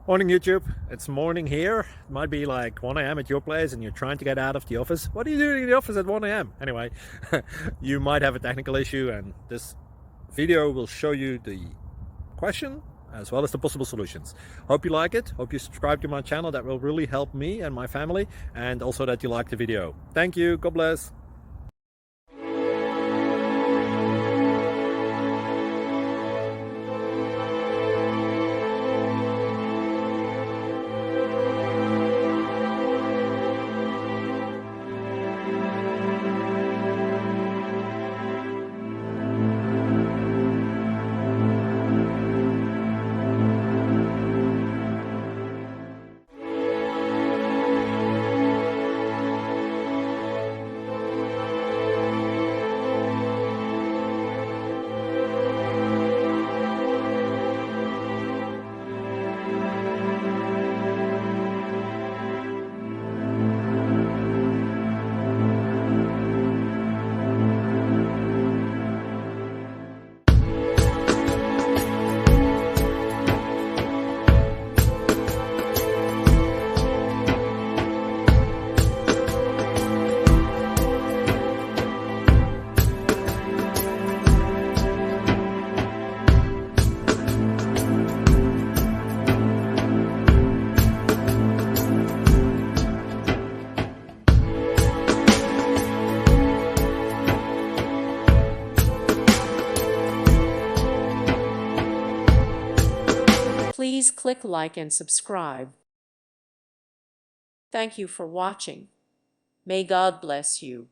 Morning YouTube, it's morning here. It might be like 1 a.m. at your place and you're trying to get out of the office. What are you doing in the office at 1 a.m.? Anyway, you might have a technical issue and this video will show you the question as well as the possible solutions. Hope you like it, hope you subscribe to my channel. That will really help me and my family, and also that you like the video. Thank you, God bless. Please click like and subscribe. Thank you for watching. May God bless you.